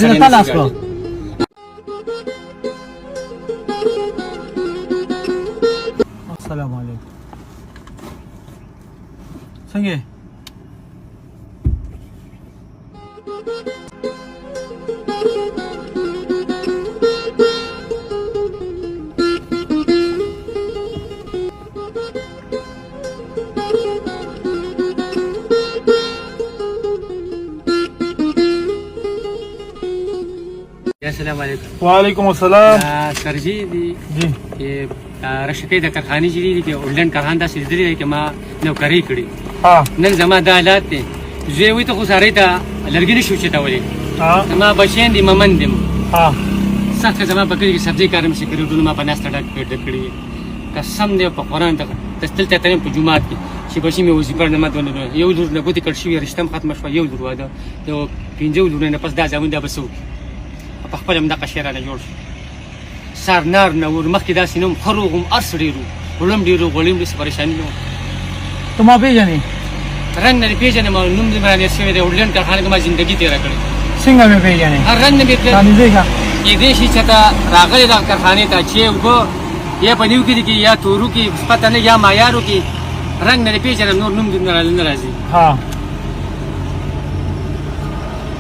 سره زه تلاش کو السلام علیکم څنګه السلام علیکم وعلیکم السلام سرجی دی جی چې رشکې د کارخانې چې دي چې اولډن کارخانه داسې لیدلې چې ما نوکري کړې ها نن زما دا حالات دی زه وی ته خو ساري ته لرګي نشو چتولې ها زما بچین دي ممن دي ها سخت زما بکری کې سبزی کارم شي کړو ټول ما په ناس ټډک پیډ کړی قسم دې په قران ته تستل ته تنه په جمعات کې چې بشي مې وظیفه نه ماته یو لور نه ګوتې کړ شي رښتم ختم شو یو لور واده یو پنځه لور نه پس دا ځمون دا بسو په خپل هم د قشره نه جوړ سار نار نه ور مخکې داسې نوم خروغم ارسډیرو ولم ډیرو غولم دې پریشانی نو ته ما پیژنې رنگ نه پیژنې ما نوم دې باندې شوی دی ولډن کارخانه کې ما ژوندۍ تیر کړې څنګه مې پیژنې هر رنگ نه پیژنې باندې ځه کې دې شي چې تا راغلي د کارخانه ته چې وګ یا پنیو کې دي یا تورو کې پته نه یا معیارو کې رنگ نه پیژنې نور نوم دې نه راځي ها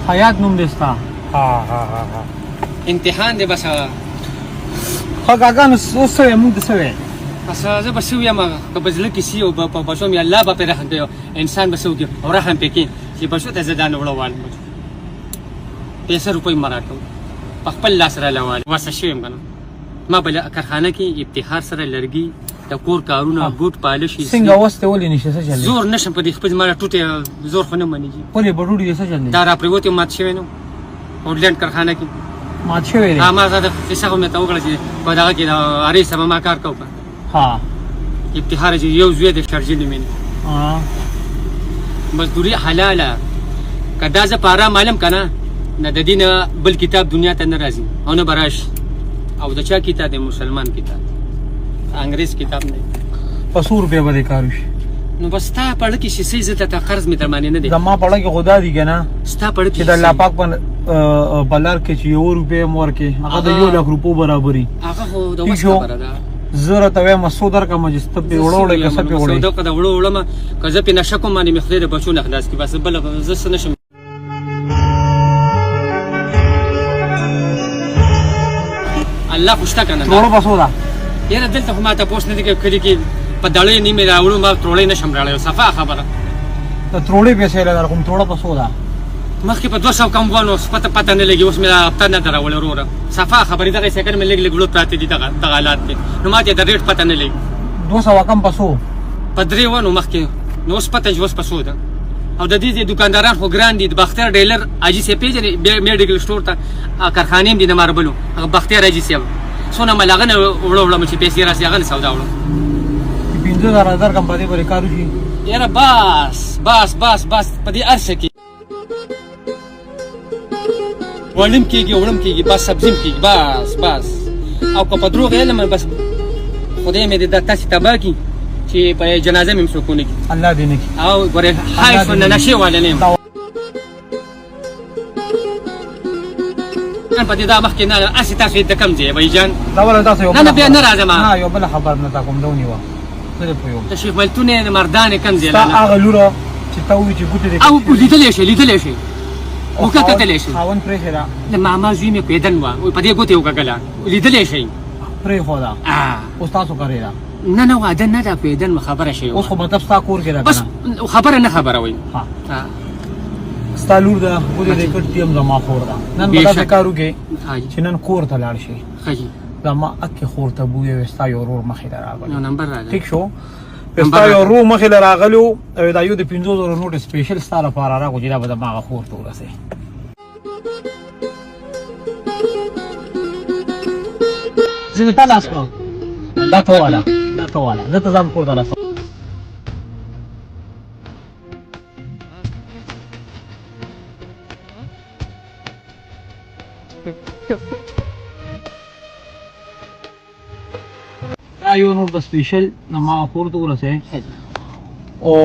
حیات نوم دستا ها ها ها امتحان دې بس خداګان اوسه موږ دسوي بس زه بس یم په بزله کې سی او په بشو مې الله به رحم کوي انسان بسو کې او رحم پکې چې بشو ته زدان وړوال 500 روپۍ مراټو په خپل لاس را لوال واسه شوم کنه ما بل کارخانه کې ابتخار سره لرګي د کور کارونه بوت پالش څنګه واسطه ولې نشي څه چل زور نشم په دې خپل مال ټوټه زور خو نه منيږي ولې بډوډي څه چل دا را پریوته مات شوی نو اورلند کارخانه کې مات شوی دی ما زده څه مې ته وکړه چې په دغه کې اری سم ما کار کوم ها ابتخار چې یو زوی د شارجې مين ها مزدوري حلاله کدا ز پارا معلوم کنه نه د دین بل کتاب دنیا ته ناراضي او نه براش او د چا کتاب د مسلمان کتاب انګريز کتاب نه په 100 روپیا باندې کار وشي نو بس تا پړ کې شي سي ته قرض می درمانه نه دي زما پړ کې خدا دی کنه ستا پړ کې چې د الله پاک په بلار کې چې 1 روپیا مور کې هغه د 1 لک روپو برابرۍ هغه خو د وسه خبره ده زره ته مسودر کا مجست په وړوړې کسه په وړې سودا کده وړوړم کزه په نشه کوم باندې مخدي د بچو نه خلاص کی بس بل زس نشم الله خوشتا کنه وړو بسودا یره دلته ما ته پوښتنه دي کړي کې په دړې نیمه راوړم ما ترولې نشم راړې صفه خبره ته ترولې پیسې لګار کوم ترولې بسودا مخکې په 200 کم غوونو پته نه لګي اوس مې هفته نه دراول وروره صفه خبرې دغه سکند مې لګ ګلو پراته دي دغه حالات دي نو ماته د ریټ پته نه لګي 200 کم پسو په درې ونه مخکې نو اوس پته جوس پسو ده او د دې دکانداران خو ګران دي د بختیار ډیلر اجي سي پیجن میډیکل سٹور ته کارخانې دي د ماربلو هغه بختیار اجي سي سونه ملاغنه وړو چې پیسې راسي هغه سودا وړو 15000 کم باندې پرې کارو شي یاره بس په دې ارشه کې ولم کېږي بس سبزیم کېږي بس او که په دروغ علم بس خدای مې د تاسو تبا کی چې په جنازه مې مسکونه کی الله دې نه کی او ګوره حیف نه نشي ولنه نن په دې دا مخکې نه اسی تاسو د کم ځای وای جان دا ولا تاسو یو نه بیا نه راځم نه یو بل خبر نه تا کوم دونی و زه په یو تشریف ملتونه مردان کم ځای نه هغه لوره چې تا وی چې ګوتې او لیدلې شي او کتلې شي خاون پرې را نه ما زوی مې پیدن و په دې ګوتې وکړه لیدلې شي پرې خدا او تاسو کوي را نه واده نه دا پیدن خبره شي اوس خو مطلب ستا کور کې را بس خبره وای ها ستالور دا ګوتې ریکټ تیم زما خور دا نن مطلب کارو کې چې نن کور ته لاړ شي خجی زما اکه خور ته بوې وستا یو ورور مخې راغلی نو نمبر راغلی ٹھیک شو پستا یو ورور مخې راغلو او دا یو د 500 نوټ سپیشل ستاره لپاره راغو چې دا به ما خور ته ورسه زه ته لاس کوم دا ټواله زه ته ځم کور ته لاس یو نور د سپیشل نما خور ته ورسه او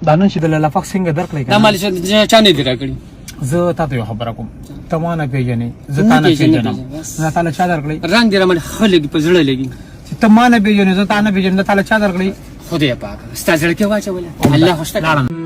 دا نن چې د لفق څنګه درکړی دا مال چې چا نه دی راکړي زه تاسو یو خبره کوم ته ما نه پیژنې زه تا نه پیژنم زه تعالی چا درکړی رنگ دې رمن خلک په زړه لګي چې ته ما نه پیژنې زه تا نه پیژنم تعالی چا درکړی خدای پاک ستاسو زړه کې واچولې الله خوشته